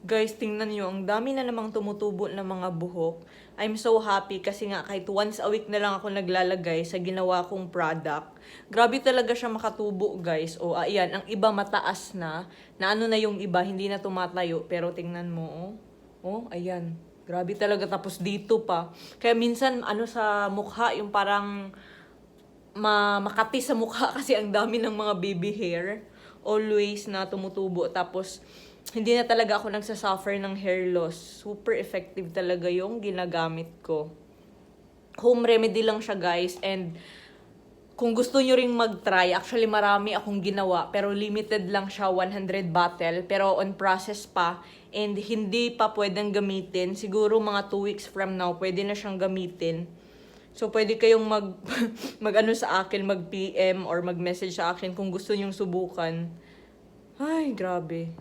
Guys, tingnan nyo, ang dami na namang tumutubo ng mga buhok. I'm so happy kasi nga kahit once a week na lang ako naglalagay sa ginawa kong product. Grabe talaga siya makatubo, guys. O, ayan, ang iba mataas na ano na yung iba, hindi na tumatayo. Pero tingnan mo, oh. Oh, ayan. Grabe talaga, tapos dito pa. Kaya minsan, sa mukha, yung parang makati sa mukha kasi ang dami ng mga baby hair. Always na tumutubo. Tapos, hindi na talaga ako nagsasuffer ng hair loss. Super effective talaga yung ginagamit ko. Home remedy lang siya, guys. And kung gusto nyo ring mag-try, actually marami akong ginawa. Pero limited lang siya, 100 bottle. Pero on process pa. And hindi pa pwedeng gamitin. Siguro mga 2 weeks from now, pwede na siyang gamitin. So, pwede kayong mag-ano sa akin, mag-PM or mag-message sa akin kung gusto nyong subukan. Ay, grabe.